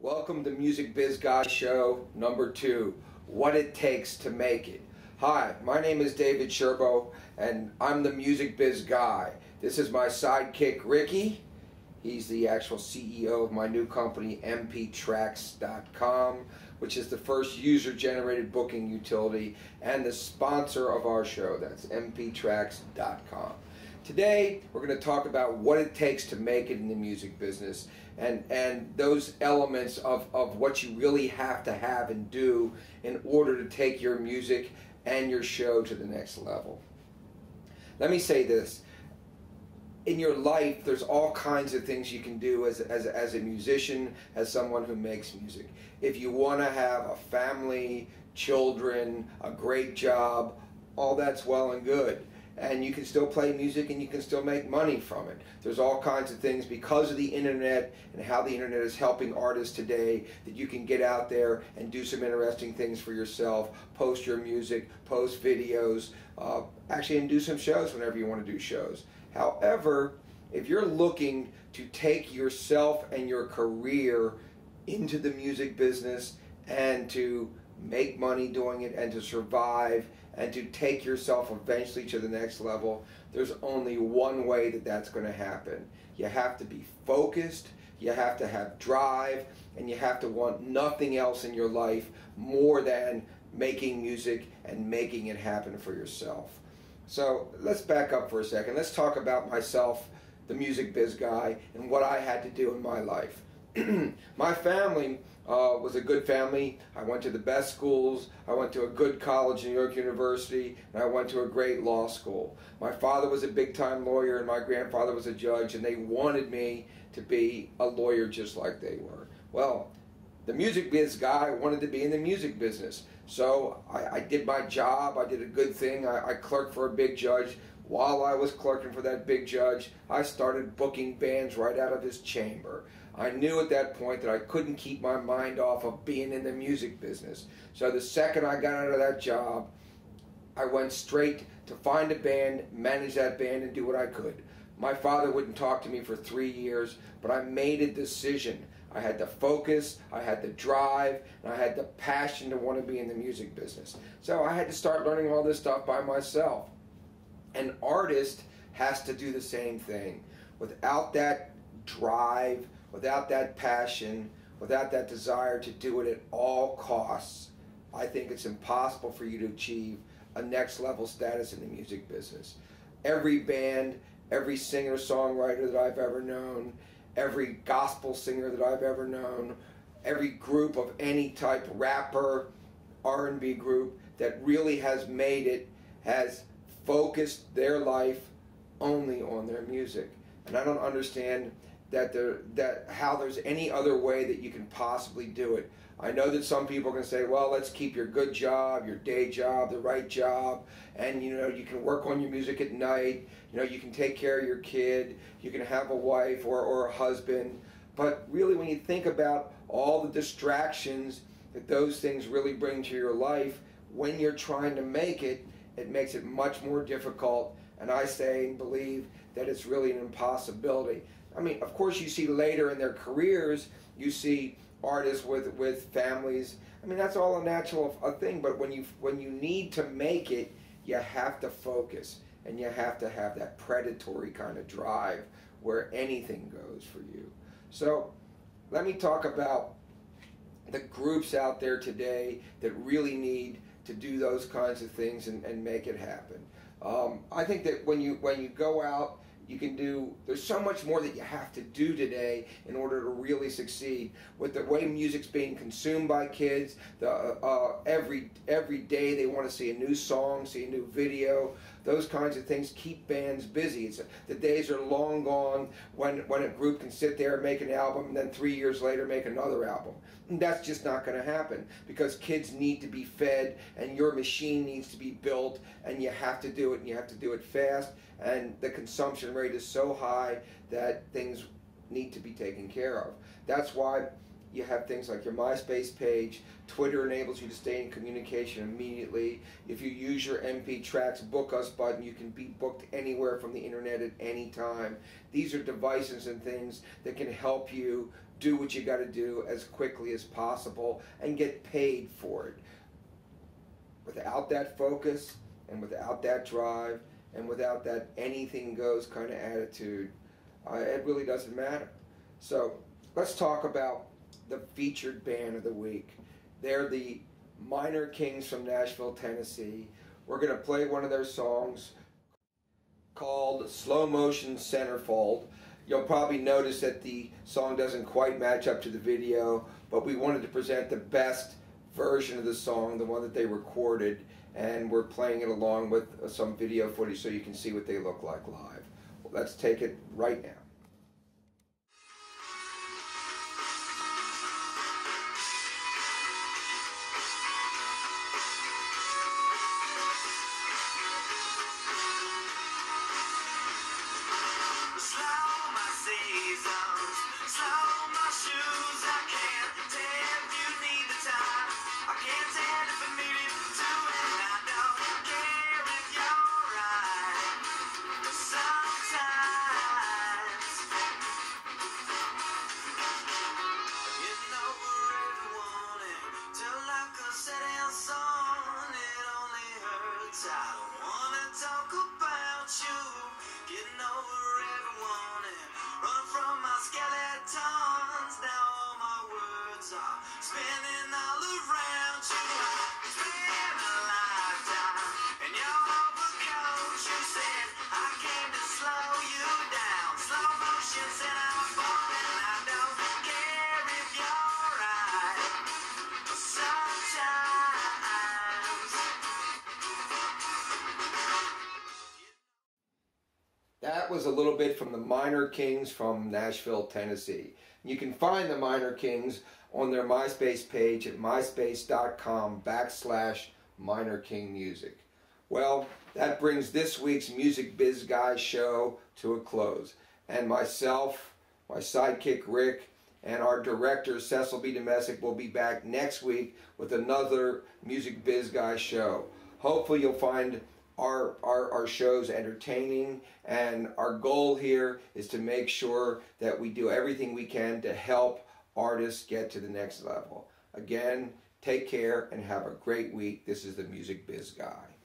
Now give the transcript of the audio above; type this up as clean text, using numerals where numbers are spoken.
Welcome to Music Biz Guy Show number 2, What It Takes to Make It. Hi, my name is David Sherbo, and I'm the Music Biz Guy. This is my sidekick, Ricky. He's the actual CEO of my new company, mptracks.com, which is the first user-generated booking utility and the sponsor of our show. That's mptracks.com. Today, we're going to talk about what it takes to make it in the music business and those elements of what you really have to have and do in order to take your music and your show to the next level. Let me say this. In your life, there's all kinds of things you can do as a musician, as someone who makes music. If you want to have a family, children, a great job, all that's well and good. And you can still play music and you can still make money from it. There's all kinds of things because of the internet and how the internet is helping artists today that you can get out there and do some interesting things for yourself, post your music, post videos, actually and do some shows whenever you want to do shows. However, if you're looking to take yourself and your career into the music business and to make money doing it and to survive and to take yourself eventually to the next level, there's only one way that that's going to happen. You have to be focused, you have to have drive, and you have to want nothing else in your life more than making music and making it happen for yourself. So let's back up for a second. Let's talk about myself, the Music Biz Guy, and what I had to do in my life. My family was a good family. I went to the best schools. I went to a good college, New York University, and I went to a great law school. My father was a big-time lawyer, and my grandfather was a judge, and they wanted me to be a lawyer just like they were. Well, the Music Biz Guy wanted to be in the music business. So I did my job. I did a good thing. I clerked for a big judge. While I was clerking for that big judge, I started booking bands right out of his chamber. I knew at that point that I couldn't keep my mind off of being in the music business. So the second I got out of that job, I went straight to find a band, manage that band, and do what I could. My father wouldn't talk to me for 3 years, but I made a decision. I had the focus, I had the drive, and I had the passion to want to be in the music business. So I had to start learning all this stuff by myself. An artist has to do the same thing. Without that drive, without that passion, without that desire to do it at all costs, I think it's impossible for you to achieve a next level status in the music business. Every band, every singer-songwriter that I've ever known, every gospel singer that I've ever known, every group of any type, rapper, R&B group that really has made it, has focused their life only on their music. And I don't understand how there's any other way that you can possibly do it. I know that some people are going to say, well, let's keep your good job, your day job, the right job, and you can work on your music at night, you can take care of your kid, you can have a wife or a husband. But really, when you think about all the distractions that those things really bring to your life, when you're trying to make it, it makes it much more difficult, and I say and believe that it's really an impossibility. I mean, of course, you see later in their careers, you see artists with families. I mean, that's all a natural thing, but when you need to make it, you have to focus, and you have to have that predatory kind of drive where anything goes for you. So let me talk about the groups out there today that really need to do those kinds of things and make it happen. I think that when you go out, you can do, there's so much more that you have to do today in order to really succeed. With the way music's being consumed by kids, every day they want to see a new song, see a new video. Those kinds of things keep bands busy. The days are long gone when a group can sit there and make an album and then 3 years later make another album. And that's just not going to happen because kids need to be fed and your machine needs to be built, and you have to do it, and you have to do it fast, and the consumption rate is so high that things need to be taken care of. That's why You have things like your MySpace page. Twitter enables you to stay in communication immediately. If you use your MP Tracks Book Us button, you can be booked anywhere from the internet at any time. These are devices and things that can help you do what you got to do as quickly as possible and get paid for it. Without that focus and without that drive and without that anything goes kind of attitude, it really doesn't matter. So let's talk about the featured band of the week. They're the Minor Kings from Nashville, Tennessee. We're going to play one of their songs called Slow Motion Centerfold. You'll probably notice that the song doesn't quite match up to the video, but we wanted to present the best version of the song, the one that they recorded, and we're playing it along with some video footage so you can see what they look like live. Well, let's take it right now. That was a little bit from the Minor Kings from Nashville, Tennessee. You can find the Minor Kings on their MySpace page at myspace.com/MinorKingMusic. Well, that brings this week's Music Biz Guy show to a close. And myself, my sidekick Rick, and our director Cecil B. Domestic will be back next week with another Music Biz Guy show. Hopefully you'll find our shows entertaining, and our goal here is to make sure that we do everything we can to help artists get to the next level. Again, take care and have a great week. This is the Music Biz Guy.